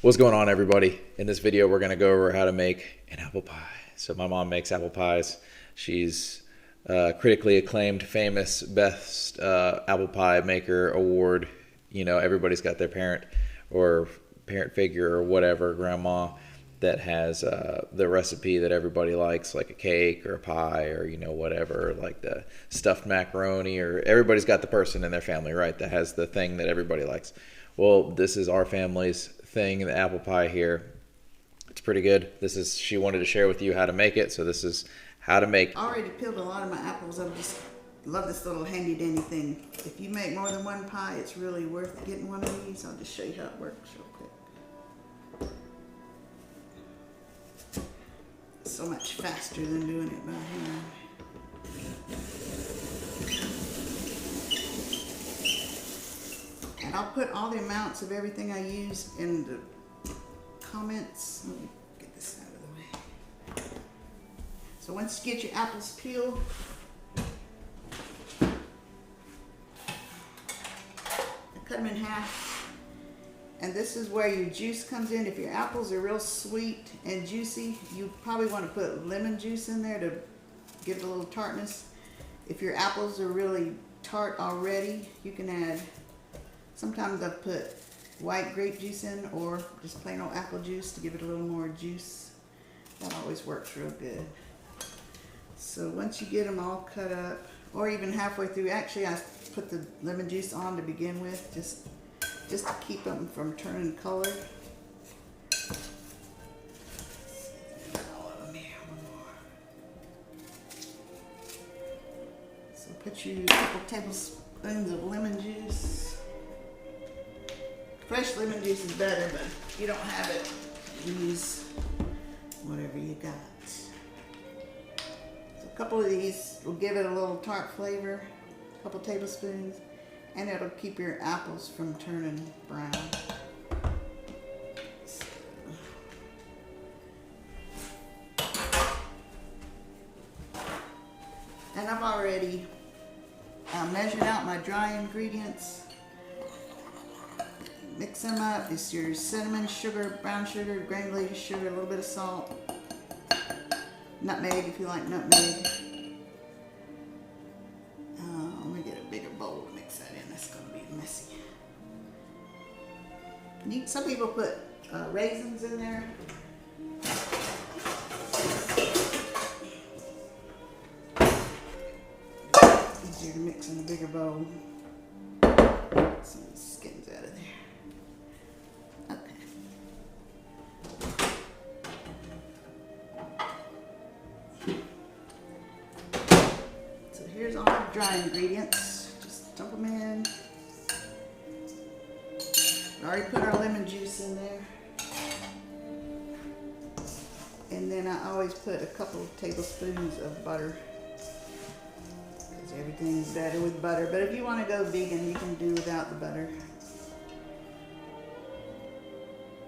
What's going on, everybody? In this video, we're going to go over how to make an apple pie. So my mom makes apple pies. She's critically acclaimed, famous, best apple pie maker award. You know, everybody's got their parent or parent figure or whatever, grandma, that has the recipe that everybody likes, like a cake or a pie or, you know, whatever, like the stuffed macaroni, or everybody's got the person in their family, right, that has the thing that everybody likes. Well, this is our family's thing, the apple pie here. It's pretty good. She wanted to share with you how to make it, so this is how to make. I already peeled a lot of my apples. I just love this little handy dandy thing. If you make more than one pie, it's really worth getting one of these. I'll just show you how it works real quick. It's so much faster than doing it by hand. And I'll put all the amounts of everything I use in the comments. Let me get this out of the way. So once you get your apples peeled, I cut them in half. And this is where your juice comes in. If your apples are real sweet and juicy, you probably want to put lemon juice in there to give it a little tartness. If your apples are really tart already, you can add, sometimes I've put white grape juice in, or just plain old apple juice to give it a little more juice. That always works real good. So once you get them all cut up, or even halfway through, actually I put the lemon juice on to begin with, just to keep them from turning color. All of them here, one more. So put you a couple tablespoons of lemon juice. Fresh lemon juice is better, but if you don't have it, use whatever you got. So a couple of these will give it a little tart flavor, a couple tablespoons, and it'll keep your apples from turning brown. So. And I've already measured out my dry ingredients. Mix them up. It's your cinnamon, sugar, brown sugar, granulated sugar, a little bit of salt, nutmeg if you like nutmeg. Let me get a bigger bowl to mix that in. That's going to be messy. Some people put raisins in there. Easier to mix in a bigger bowl. Get some of these skins out of there. Here's all the dry ingredients. Just dump them in. We already put our lemon juice in there. And then I always put a couple of tablespoons of butter, because everything's better with butter. But if you want to go vegan, you can do without the butter.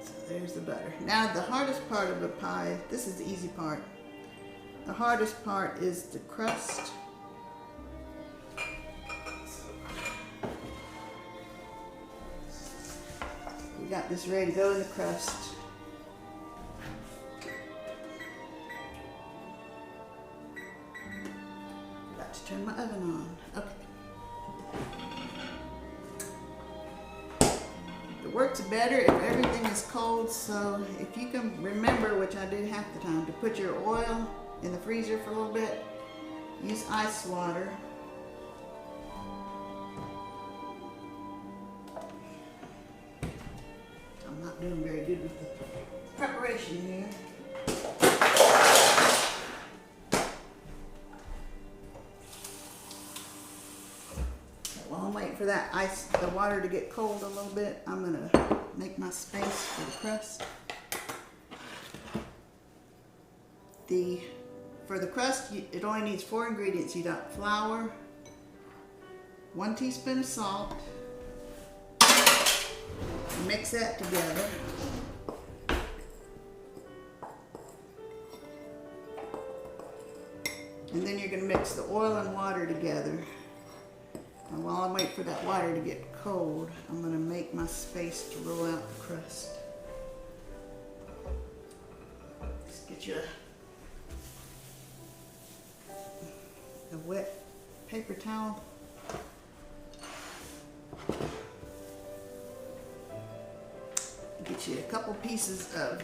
So there's the butter. Now the hardest part of the pie, this is the easy part. The hardest part is the crust. Got this ready to go in the crust. Got to turn my oven on. Okay. It works better if everything is cold, so if you can remember, which I do half the time, to put your oil in the freezer for a little bit, use ice water. Not doing very good with the preparation here. While I'm waiting for that the water to get cold a little bit, I'm gonna make my space for the crust. For the crust, it only needs 4 ingredients. You got flour, 1 teaspoon of salt. Mix that together. And then you're going to mix the oil and water together. And while I wait for that water to get cold, I'm going to make my space to roll out the crust. get you a wet paper towel. Get you a couple pieces of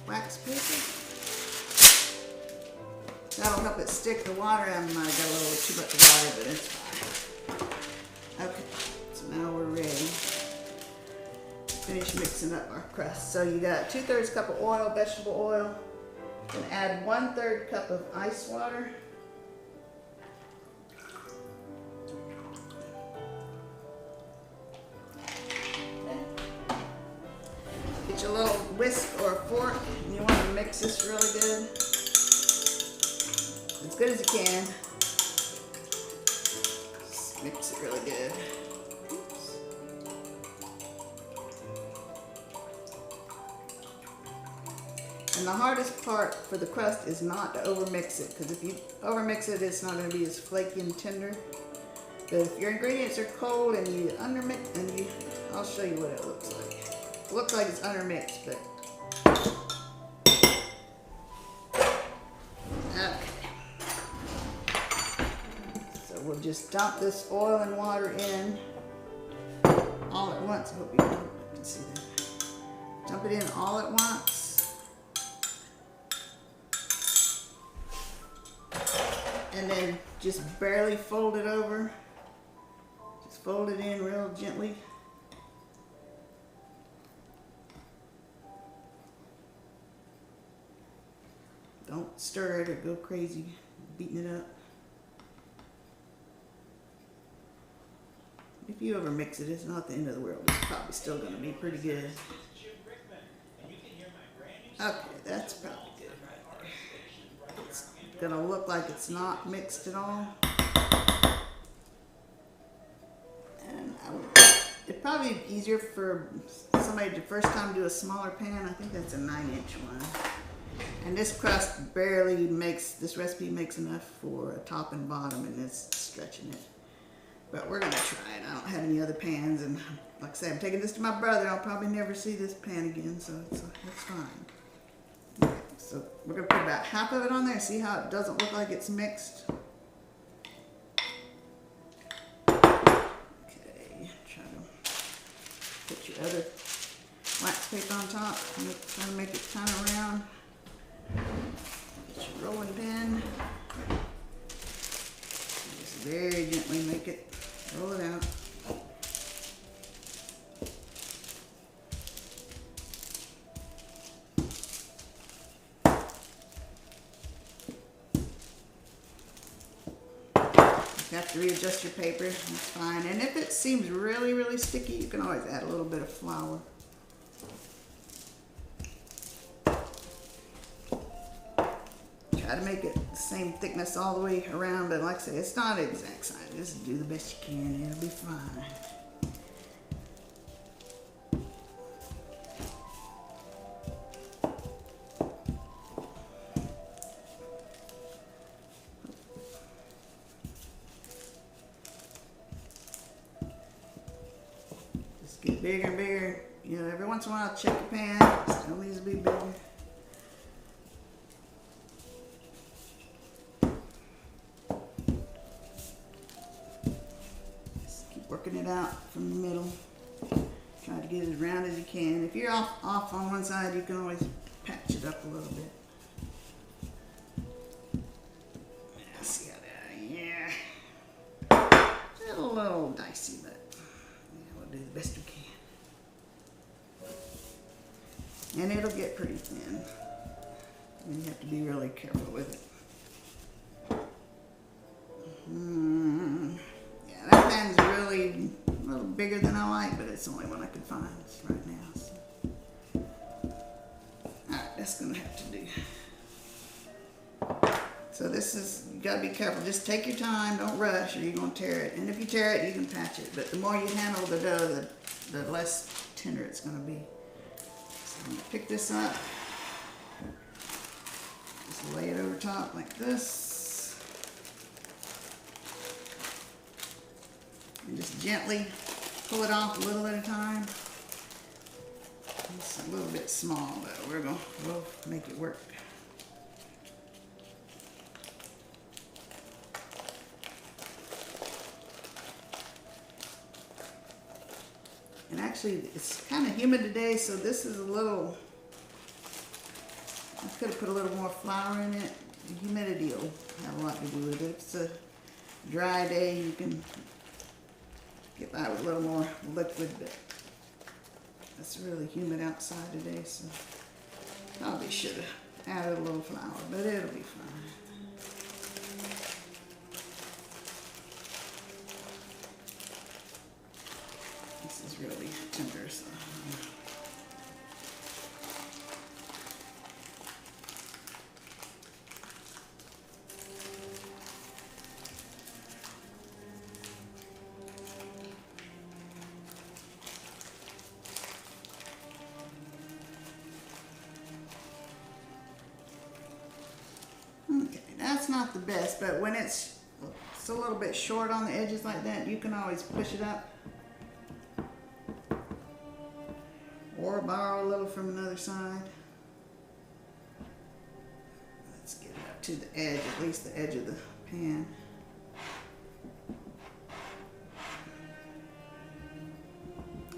wax paper. That'll help it stick to water. I might have got a little too much water, but it's fine. Okay, so now we're ready. Finish mixing up our crust. So you got 2/3 cup of oil, vegetable oil. Then add 1/3 cup of ice water. Get your little whisk or a fork, and you want to mix this really good. As good as you can. Just mix it really good. Oops. And the hardest part for the crust is not to overmix it, because if you overmix it, it's not going to be as flaky and tender. But if your ingredients are cold and you undermix, I'll show you what it looks like. It looks like it's undermixed, but okay. So we'll just dump this oil and water in all at once. I hope you can see that. Dump it in all at once. And then just barely fold it over. Just fold it in real gently. Don't stir it or go crazy beating it up. If you ever mix it, it's not the end of the world. It's probably still going to be pretty good. Okay, that's probably good right there. It's going to look like it's not mixed at all. And it'd probably be easier for somebody to first time do a smaller pan. I think that's a 9-inch one. And this crust barely makes, this recipe makes enough for a top and bottom, and it's stretching it. But we're gonna try it. I don't have any other pans, and like I say, I'm taking this to my brother. I'll probably never see this pan again, so it's fine. Okay, so we're gonna put about half of it on there. See how it doesn't look like it's mixed? Okay, try to put your other wax paper on top. Try to make it kind of round. Get your rolling pin. Just very gently make it, roll it out. You have to readjust your paper, that's fine. And if it seems really, really sticky, you can always add a little bit of flour. Try to make it the same thickness all the way around, but like I said, it's not exact science. Just do the best you can and it'll be fine. Just get bigger and bigger. You know, every once in a while, check your pan. It still needs to be bigger. Working it out from the middle. Try to get it as round as you can. If you're off on one side, you can always patch it up a little bit. Yeah, see how that, yeah. It's a little dicey, but yeah, we'll do the best we can. And it'll get pretty thin. And you have to be really careful with it. That pan's really a little bigger than I like, but it's the only one I could find right now. So. Alright, that's gonna have to do. So this is, you gotta be careful. Just take your time, don't rush, or you're gonna tear it. And if you tear it, you can patch it. But the more you handle the dough, the less tender it's gonna be. So I'm gonna pick this up. Just lay it over top like this. And just gently pull it off a little at a time. It's a little bit small, but we'll make it work. And actually, it's kind of humid today, so this is a little, I could have put a little more flour in it. The humidity will have a lot to do with it. If it's a dry day, you can get by with a little more liquid, but it's really humid outside today, so probably should have added a little flour, but it'll be fine. This is really tender, so. Okay, that's not the best, but when it's a little bit short on the edges like that, you can always push it up. Or borrow a little from another side. Let's get it up to the edge, at least the edge of the pan.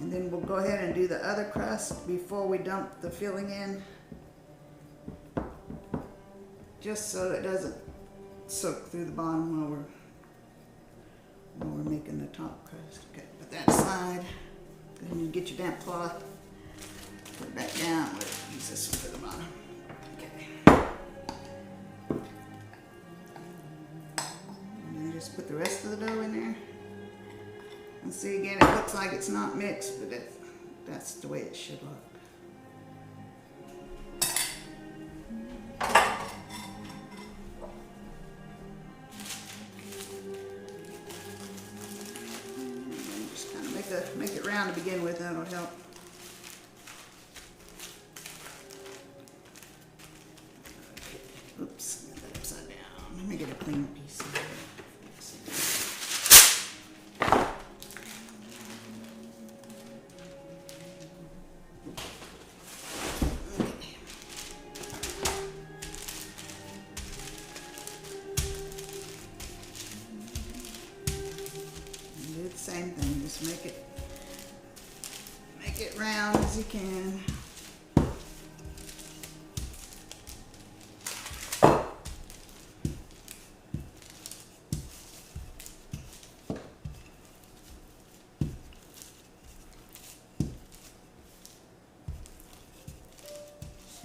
And then we'll go ahead and do the other crust before we dump the filling in. Just so it doesn't soak through the bottom while we're making the top crust. Okay, put that aside. Then you get your damp cloth. Put it back down. We'll use this one for the bottom. Okay. And then just put the rest of the dough in there. And see, again, it looks like it's not mixed, but that's the way it should look. And just kind of make it round to begin with. That'll help. Oops, got that upside down. Let me get a clean piece of it. Okay. And do the same thing, just make it round as you can.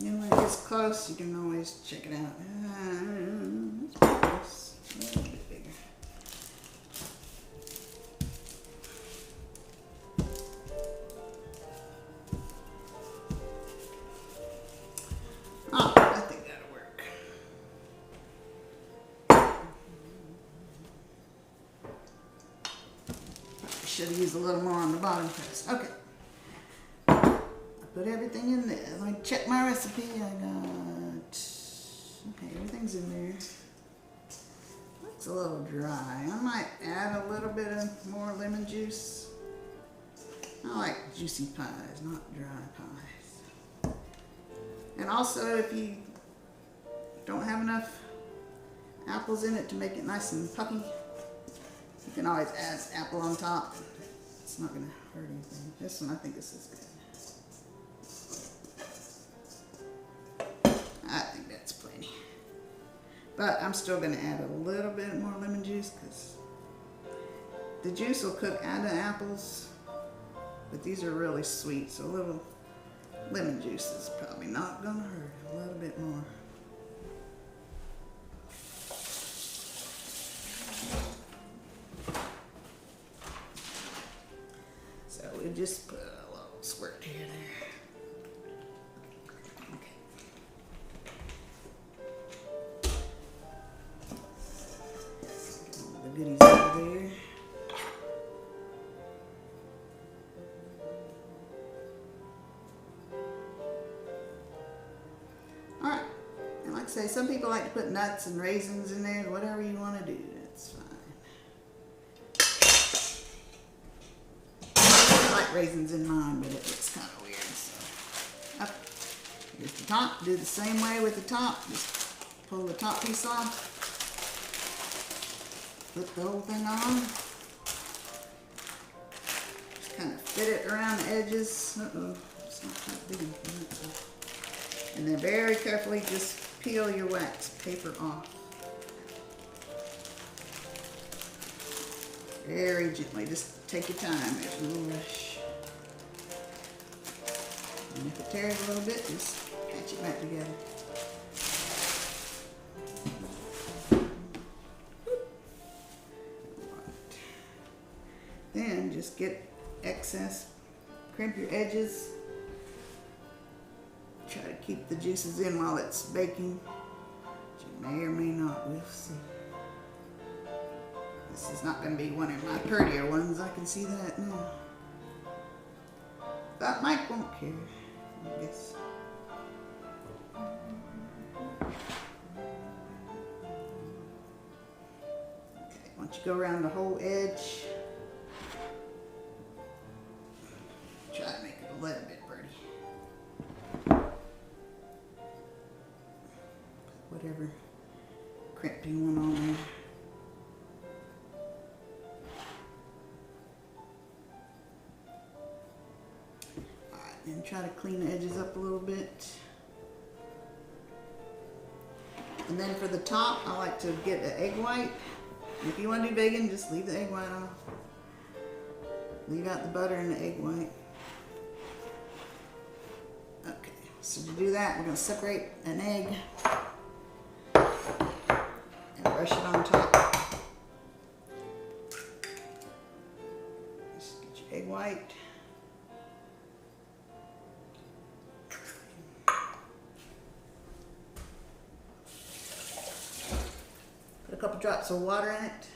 And when it gets close, you can always check it out. It's pretty close. A little bit bigger. Oh, I think that'll work. Probably should have used a little more on the bottom crust. Okay. Put everything in there. Let me check my recipe. Okay, everything's in there. Looks a little dry. I might add a little bit of more lemon juice. I like juicy pies, not dry pies. And also, if you don't have enough apples in it to make it nice and puffy, you can always add apple on top. It's not going to hurt anything. This one, I think this is good. I think that's plenty. But I'm still going to add a little bit more lemon juice because the juice will cook out of the apples. But these are really sweet, so a little lemon juice is probably not going to hurt. A little bit more. So we just put a little squirt here and there. Goodies over there. Alright, and like I say, some people like to put nuts and raisins in there, whatever you want to do, that's fine. I like raisins in mine, but it looks kind of weird, so. Up. Here's the top, do the same way with the top, just pull the top piece off. Put the whole thing on. Just kind of fit it around the edges. Uh-oh, it's not quite big enough. And then very carefully just peel your wax paper off. Very gently, just take your time, there's no rush. And if it tears a little bit, just patch it back together. Then just get excess, crimp your edges. Try to keep the juices in while it's baking. But you may or may not, we'll see. This is not going to be one of my prettier ones, I can see that now. But Mike won't care, I guess. Okay, once you go around the whole edge, try to make it a little bit pretty. Whatever crimp you want on there. And try to clean the edges up a little bit. And then for the top, I like to get an egg white. If you want to do bacon, just leave the egg white off. Leave out the butter and the egg white. Okay, so to do that, we're going to separate an egg and brush it on top. Just get your egg white. Put a couple drops of water in it.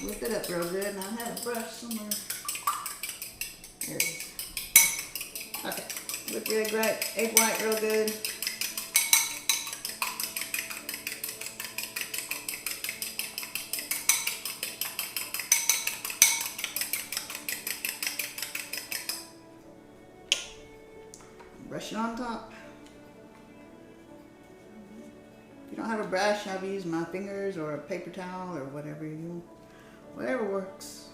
Whip it up real good, and I have a brush somewhere. There it is. Okay, whip your egg white real good. Brush it on top. If you don't have a brush, I'll use my fingers or a paper towel or whatever you want. Whatever works.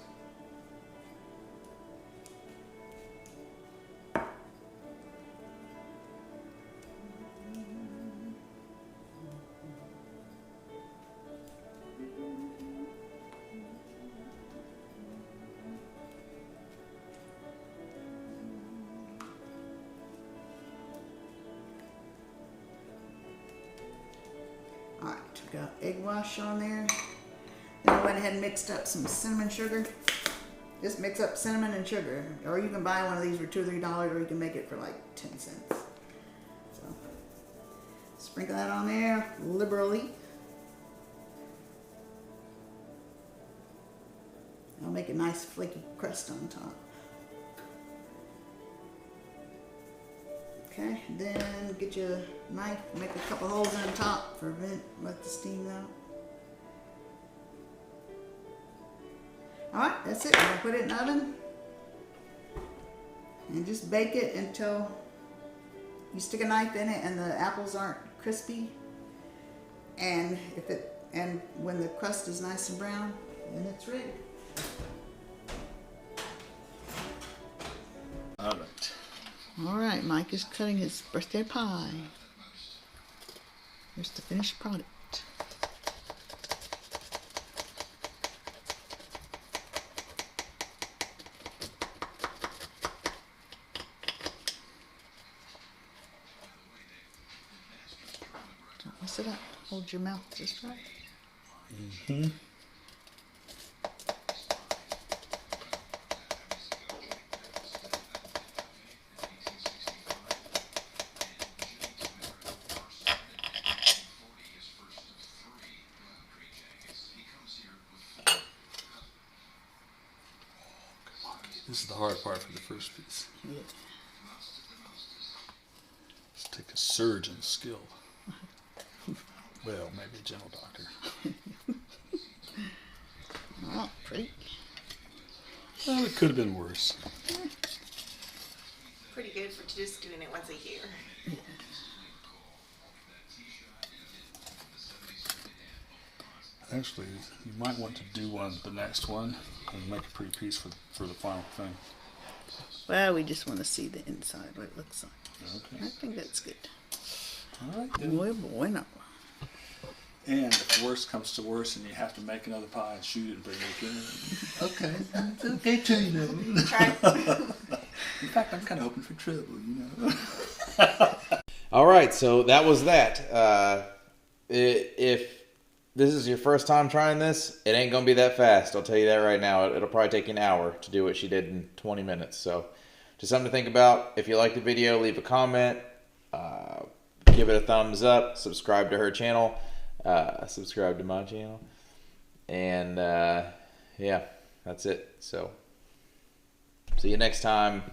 Alright, got egg wash on there. Then I went ahead and mixed up some cinnamon sugar. Just mix up cinnamon and sugar. Or you can buy one of these for $2 or $3, or you can make it for like 10 cents. So, sprinkle that on there liberally. I'll make a nice flaky crust on top. Okay, then get your knife, make a couple holes in the top for vent, let the steam out. Alright, that's it. I'm going to put it in the oven and just bake it until you stick a knife in it and the apples aren't crispy. And when the crust is nice and brown, then it's ready. Alright. Alright, Mike is cutting his birthday pie. Here's the finished product. Don't mess it up. Hold your mouth just right. Mm-hmm. This is the hard part for the first piece. Yeah. Let's take a surgeon's skill. Well, maybe a general doctor. Oh, pretty. Well, it could have been worse. Pretty good for just doing it once a year. Actually, you might want to do the next one, and make a pretty piece for the final thing. Well, we just want to see the inside, what it looks like. Okay. I think that's good. All right. Then. Muy bueno. And if worse comes to worse, and you have to make another pie and shoot it and bring it in. Okay, it's okay too, you know. Try. In fact, I'm kind of hoping for trouble, you know. All right, so that was that. If this is your first time trying this, it ain't gonna be that fast. I'll tell you that right now. It'll probably take you an hour to do what she did in 20 minutes. So, just something to think about. If you like the video, leave a comment, give it a thumbs up, subscribe to her channel, subscribe to my channel, and yeah, that's it. So, see you next time.